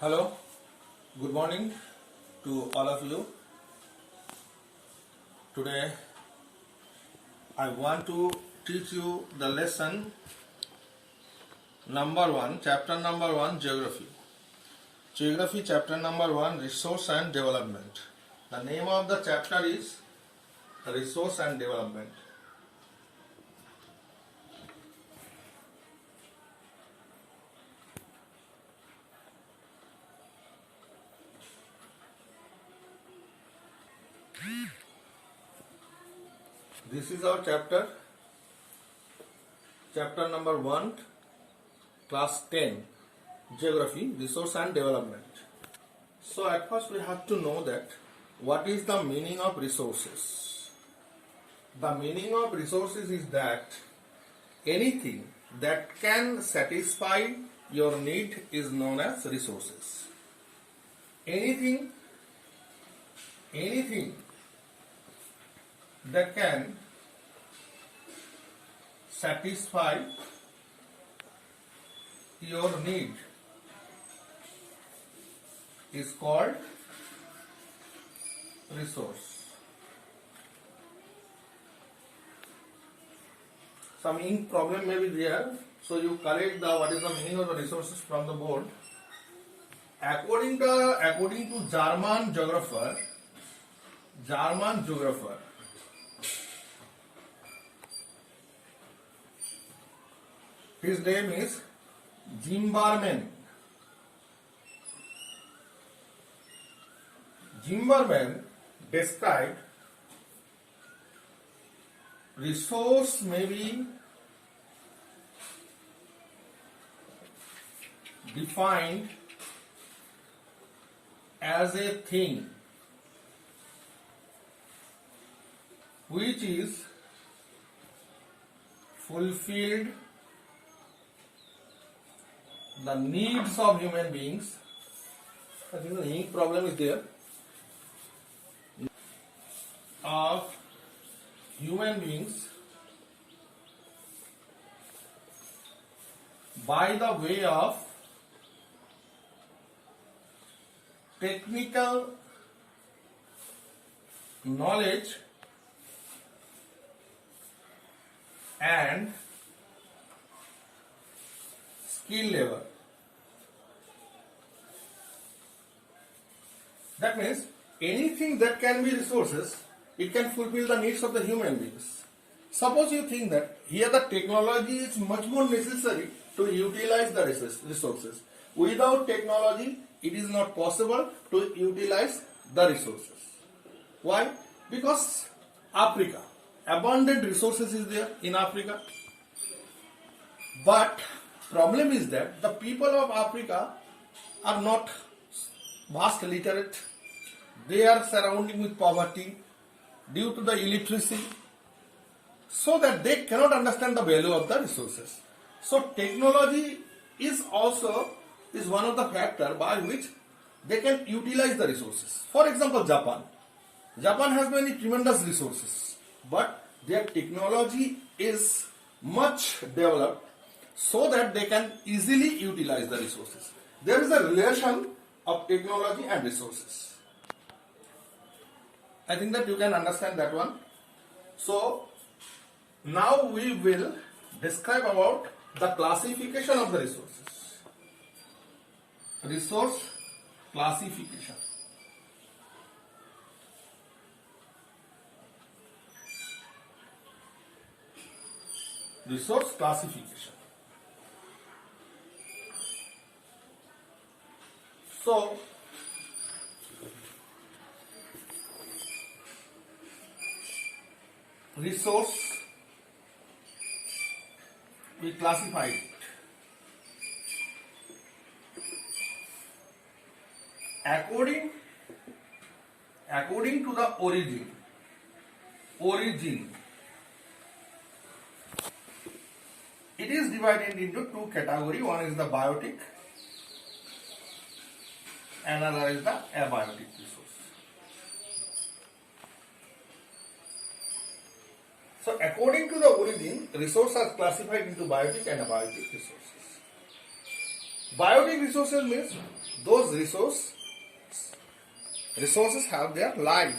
Hello, good morning to all of you. Today I want to teach you the lesson number 1, chapter number 1, Geography. Geography chapter number 1, Resource and Development. The name of the chapter is Resource and Development. This is our chapter number 1, class 10, Geography, Resource and Development. So at first we have to know that what is the meaning of resources. The meaning of resources is that anything that can satisfy your need is known as resources. Anything that can satisfy your need is called resource. Some ink problem may be there, so you collect what is the meaning of the resources from the board. According to German geographer, his name is Zimmermann. Zimmermann described resource may be defined as a thing which is fulfilled the needs of human beings. I think the ink problem is there. Of human beings by the way of technical knowledge and skill level. That means anything that can be resources, it can fulfill the needs of the human beings. Suppose you think that here the technology is much more necessary to utilize the resources. Without technology, it is not possible to utilize the resources. Why? Because Africa, abundant resources is there in Africa. But problem is that the people of Africa are not vast literate. They are surrounded with poverty due to the illiteracy, so that they cannot understand the value of the resources. So technology is one of the factors by which they can utilize the resources. For example, Japan has many tremendous resources, but their technology is much developed so that they can easily utilize the resources. There is a relation of technology and resources. I think that you can understand that one. So now we will describe about the classification of the resources. Resource classification. Resource classification. So resource, we classify it according to the origin. It is divided into two categories. One is the biotic, another is the abiotic resource. So according to the origin, resources are classified into biotic and abiotic resources. Biotic resources means those resources have their life,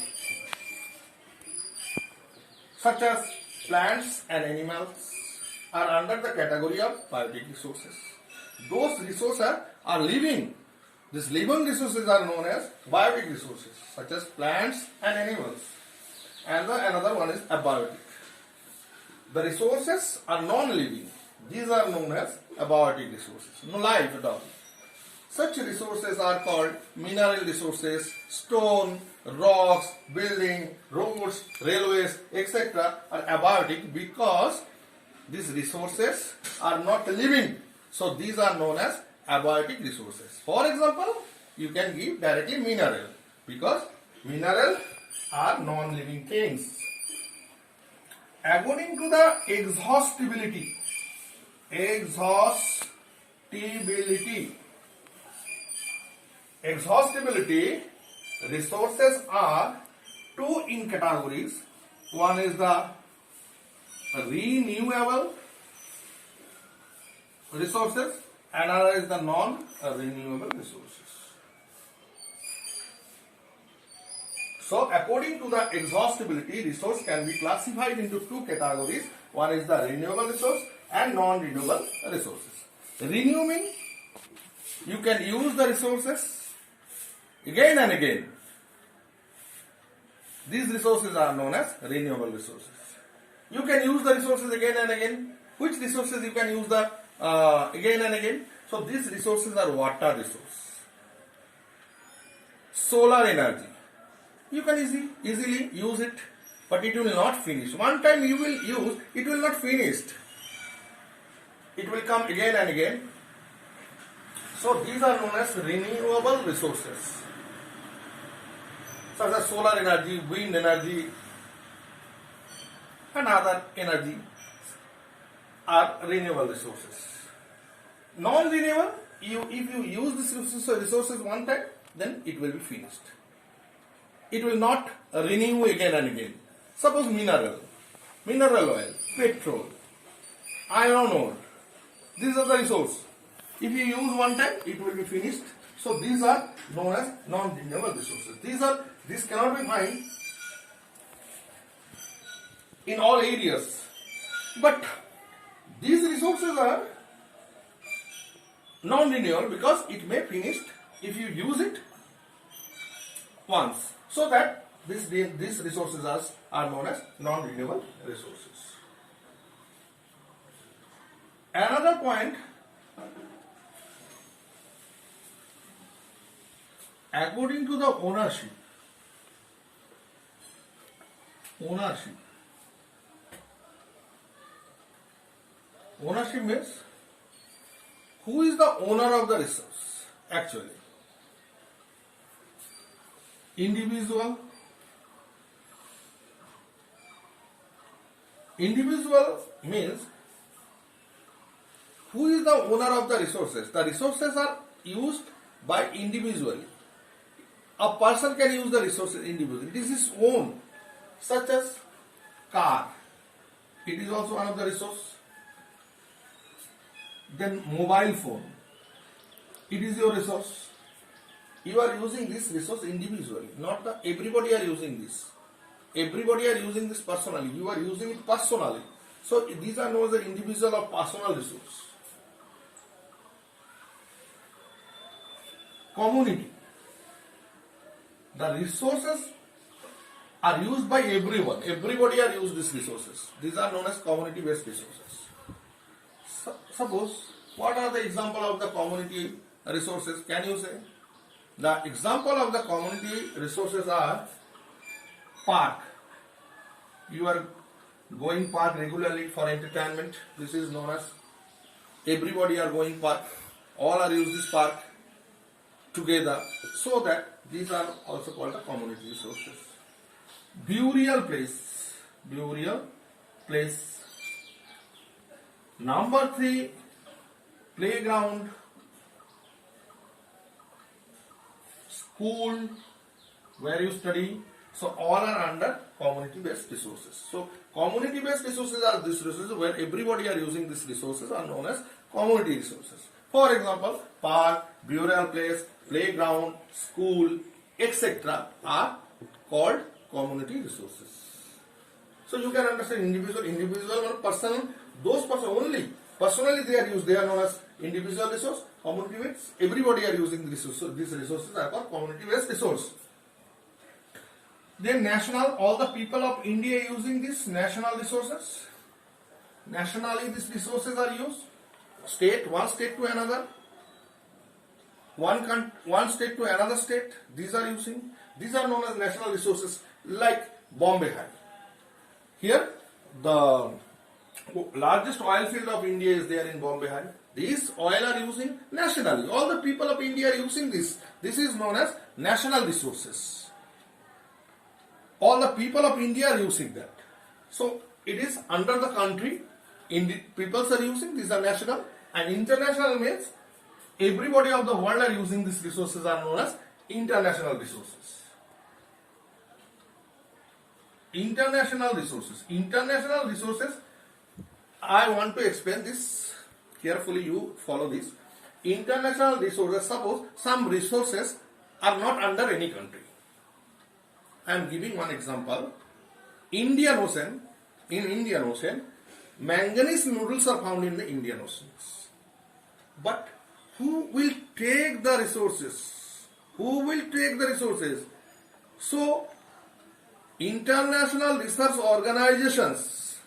such as plants and animals are under the category of biotic resources. Those resources are living. These living resources are known as biotic resources, such as plants and animals. And another one is abiotic. The resources are non-living. These are known as abiotic resources. No life at all. Such resources are called mineral resources. Stone, rocks, building, roads, railways, etc. are abiotic because these resources are not living. So these are known as abiotic resources. For example, you can give directly mineral because mineral are non-living things. According to the exhaustibility, resources are two in categories. One is the renewable resources, another is the non-renewable resources. So according to the exhaustibility, resource can be classified into two categories. One is the renewable resource and non-renewable resources. Renew means you can use the resources again and again. These resources are known as renewable resources. You can use the resources again and again. Which resources you can use the again and again? So these resources are water resource, solar energy. You can easily use it, but it will not finish. One time you will use, it will not finish. It will come again and again. So these are known as renewable resources, such as solar energy, wind energy, and other energy are renewable resources. Non-renewable, if you use these resources one time, then it will be finished. It will not renew again and again. Suppose mineral oil, petrol, iron ore. These are the resources. If you use one time, it will be finished. So these are known as non-renewable resources. These cannot be found in all areas. But these resources are non-renewable because it may finish if you use it once. So that these resources are known as non-renewable resources. Another point, according to the ownership means who is the owner of the resource actually? Individual means who is the owner of the resources? The resources are used by individually. A person can use the resources individually. It is his own, such as car. It is also one of the resources. Then mobile phone. It is your resource. You are using this resource individually, not everybody are using this. Everybody are using this personally. You are using it personally. So these are known as the individual or personal resource. Community. The resources are used by everyone. Everybody are used these resources. These are known as community-based resources. Suppose, what are the example of the community resources? Can you say? The example of the community resources are park. You are going park regularly for entertainment. This is known as everybody are going park. All are use this park together. So that these are also called the community resources. Burial place. Number 3, playground, school, where you study. So all are under community-based resources. So community-based resources are these resources where everybody are using these resources are known as community resources. For example, park, burial place, playground, school, etc. are called community resources. So you can understand individual or personal, those person only. Personally they are used, they are known as individual resource, community based. Everybody are using these resources. These resources are called community based resource. Then national, all the people of India using these national resources. Nationally these resources are used. State, one state to another. One state to another state. These are using. These are known as national resources like Bombay High. Here, the largest oil field of India is there in Bombay High. These oil are using nationally. All the people of India are using this. This is known as national resources. All the people of India are using that. So, it is under the country. Peoples are using. These are national. And international means everybody of the world are using these resources are known as international resources. International resources. International resources, I want to explain this carefully, you follow this. International resources, suppose some resources are not under any country. I am giving one example. Indian Ocean, in Indian Ocean, manganese nodules are found in the Indian Oceans. But who will take the resources? Who will take the resources? So, international research organizations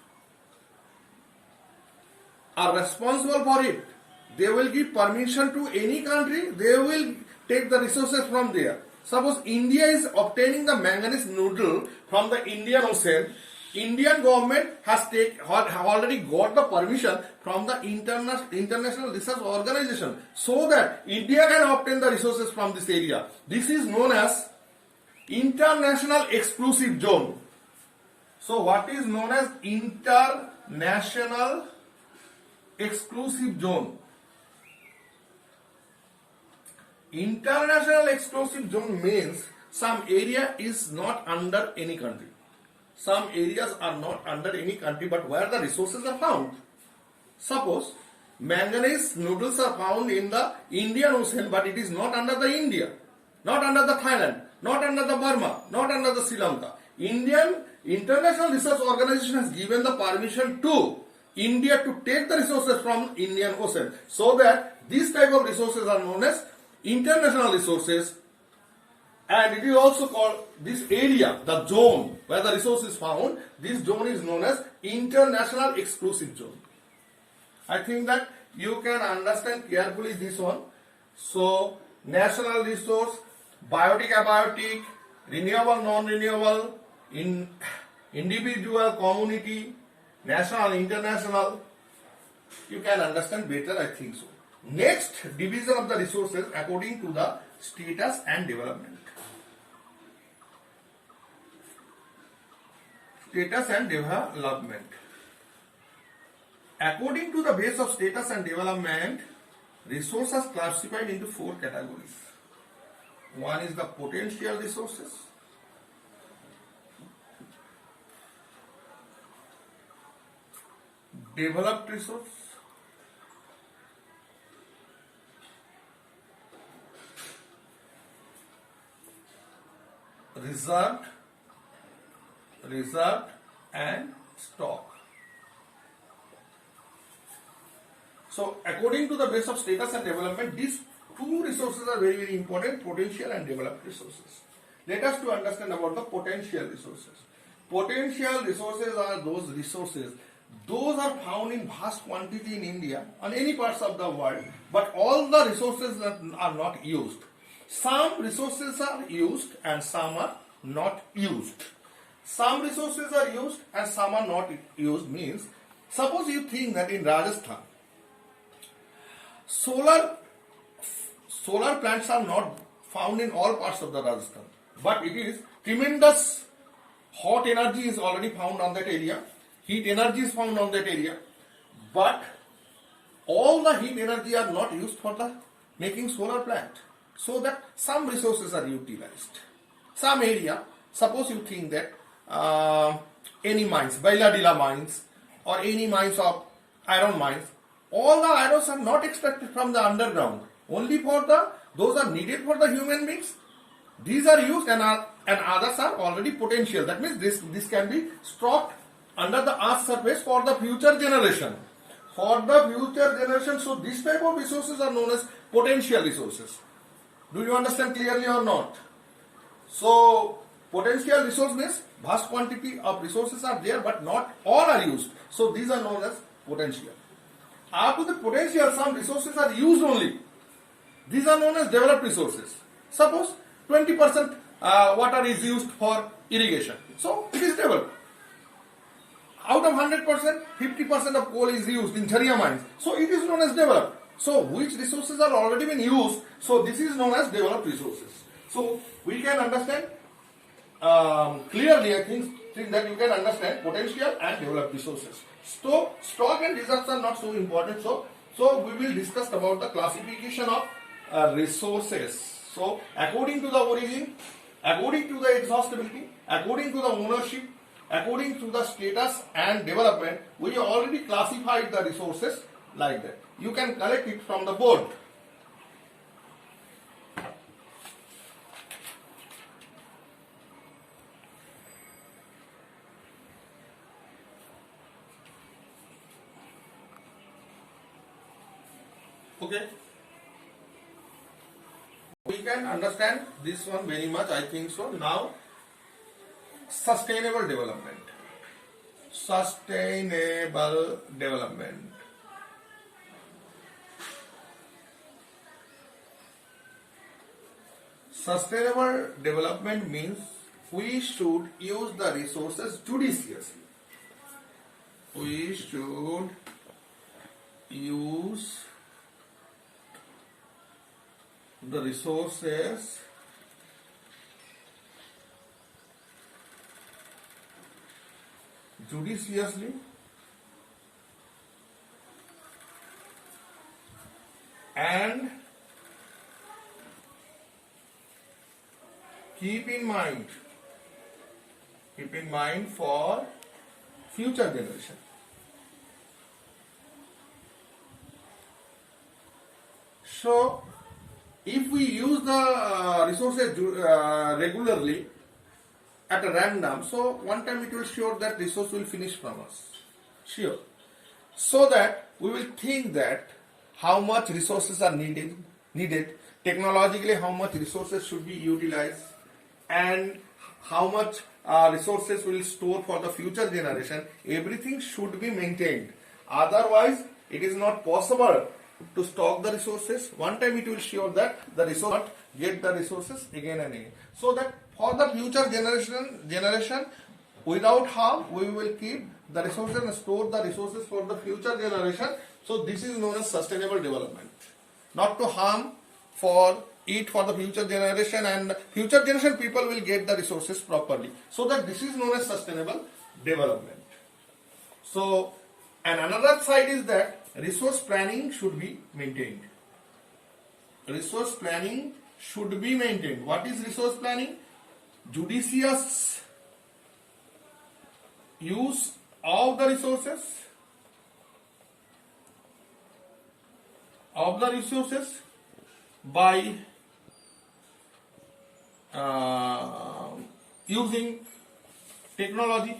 are responsible for it. They will give permission to any country, they will take the resources from there. Suppose India is obtaining the manganese nodule from the Indian Ocean, Indian government has already got the permission from the international research organization so that India can obtain the resources from this area. This is known as international exclusive zone. So what is known as international exclusive zone? International exclusive zone means some area is not under any country. Some areas are not under any country, but where the resources are found. Suppose manganese nodules are found in the Indian Ocean, but it is not under the India, not under the Thailand, not under the Burma, not under the Sri Lanka. Indian International Research Organization has given the permission to India to take the resources from Indian Ocean, so that these type of resources are known as international resources. And it is also called this area, the zone where the resource is found, this zone is known as international exclusive zone. I think that you can understand carefully this one. So, national resource, biotic, abiotic, renewable, non-renewable, individual, community, national, international. You can understand better, I think so. Next, division of the resources according to the status and development. Status and development. According to the base of status and development, resources classified into 4 categories. One is the potential resources. Developed resource. Reserved and stock. So according to the base of status and development, these 2 resources are very, very important, potential and developed resources. Let us to understand about the potential resources. Potential resources are those resources, those are found in vast quantity in India, on any parts of the world, but all the resources are not used. Some resources are used and some are not used. Some resources are used and some are not used means, suppose you think that in Rajasthan, solar plants are not found in all parts of the Rajasthan, but it is tremendous hot energy is already found on that area, heat energy is found on that area, but all the heat energy are not used for the making solar plant, so that some resources are utilized. Some area, suppose you think that any mines, Bailadila mines or any mines of iron mines, all the arrows are not extracted from the underground. Only for those are needed for the human beings. These are used and others are already potential. That means this can be stocked under the earth's surface for the future generation. For the future generation, so this type of resources are known as potential resources. Do you understand clearly or not? So potential resource means vast quantity of resources are there, but not all are used. So these are known as potential. Up to the potential, some resources are used only. These are known as developed resources. Suppose 20% water is used for irrigation. So it is developed. Out of 100%, 50% of coal is used in Jharia mines. So it is known as developed. So which resources are already been used? So this is known as developed resources. So we can understand clearly, I think that you can understand potential and developed resources. So stock and reserves are not so important. So we will discuss about the classification of resources. So according to the origin, according to the exhaustibility, according to the ownership, according to the status and development, we already classified the resources like that. You can collect it from the board. Okay. We can understand this one very much, I think so. Now, sustainable development. Sustainable development. Sustainable development means we should use the resources judiciously. We should use the resources judiciously and keep in mind for future generation. So if we use the resources regularly at a random, so one time it will sure that resource will finish from us. Sure. So that we will think that how much resources are needed, technologically how much resources should be utilized, and how much resources will store for the future generation. Everything should be maintained. Otherwise, it is not possible to stock the resources. One time it will sure that the resource not get the resources again and again. So that for the future generation without harm, we will keep the resources and store the resources for the future generation. So this is known as sustainable development. Not to harm for it for the future generation, and future generation people will get the resources properly. So that this is known as sustainable development. So, and another side is that resource planning should be maintained. Resource planning should be maintained. What is resource planning? Judicious use of the resources by using technology.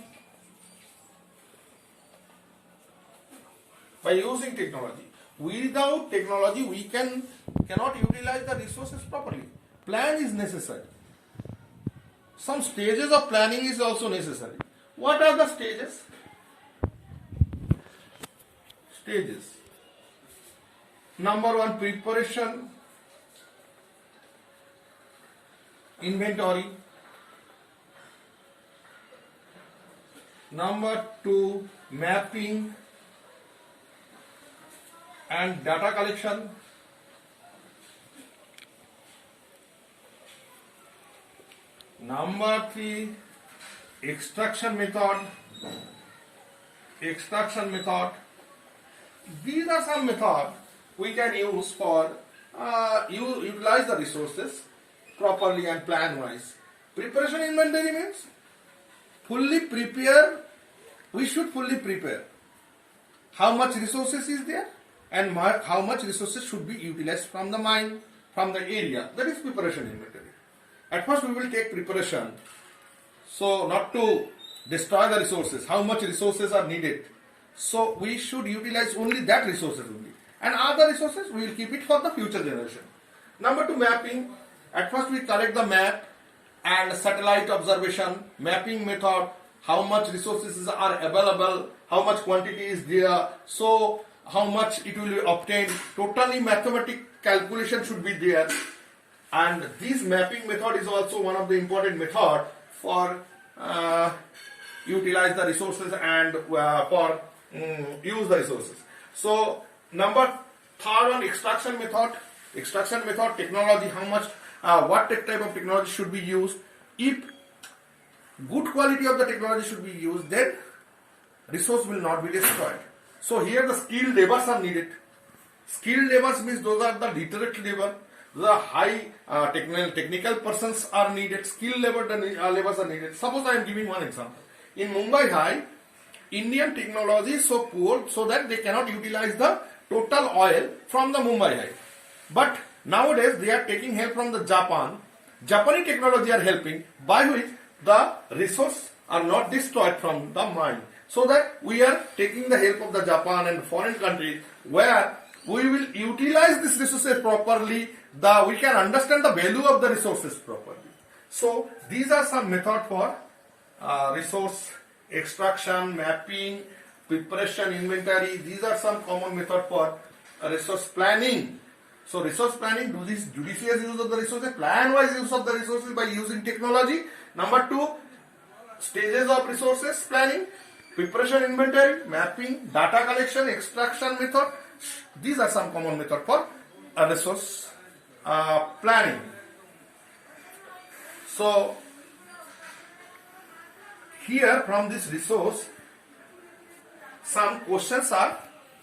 By using technology. Without technology, we cannot utilize the resources properly. Plan is necessary. Some stages of planning is also necessary. What are the stages? Stages. Number 1, preparation, inventory. Number 2, mapping and data collection. Number 3, extraction method. These are some methods we can use for utilize the resources properly and plan wise. Preparation inventory means fully prepare. We should fully prepare how much resources is there and how much resources should be utilized from the mine, from the area. That is preparation inventory. At first we will take preparation, so not to destroy the resources, how much resources are needed. So we should utilize only that resources only, and other resources we will keep it for the future generation. Number 2, mapping. At first we collect the map and satellite observation, mapping method, how much resources are available, how much quantity is there, so how much it will be obtained. Totally mathematical calculation should be there, and this mapping method is also one of the important method for utilize the resources and for use the resources. So number 3rd one, extraction method. Extraction method, technology, how much, what type of technology should be used. If good quality of the technology should be used, then resource will not be destroyed. So here the skilled labors are needed. Skilled labors means those are the literate labor. The high technical persons are needed. Skilled labors are needed. Suppose I am giving one example. In Mumbai High, Indian technology is so poor so that they cannot utilize the total oil from the Mumbai High. But nowadays they are taking help from the Japan. Japanese technology are helping, by which the resource are not destroyed from the mine. So that we are taking the help of the Japan and foreign countries, where we will utilize these resources properly. We can understand the value of the resources properly. So these are some methods for resource extraction, mapping, preparation, inventory. These are some common methods for resource planning. So resource planning, do this judicious use of the resources, plan-wise use of the resources by using technology. Number 2, stages of resources planning, preparation, inventory, mapping, data collection, extraction method. These are some common methods for resource planning. So here from this resource, some questions are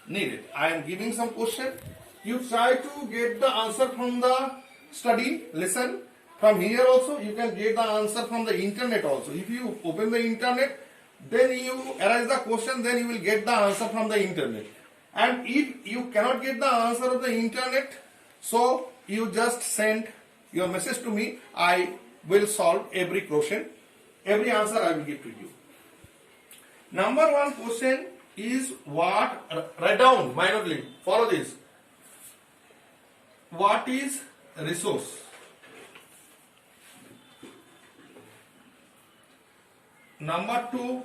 needed. I am giving some questions. You try to get the answer from the study, listen. From here also you can get the answer from the internet also. If you open the internet, then you arise the question, then you will get the answer from the internet. And if you cannot get the answer of the internet, so you just send your message to me. I will solve every question. Every answer I will give to you. Number 1 question is what, write down minorly, follow this. What is resource? Number 2,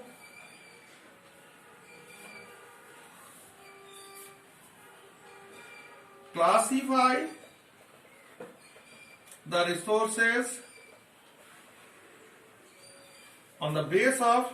classify the resources on the base of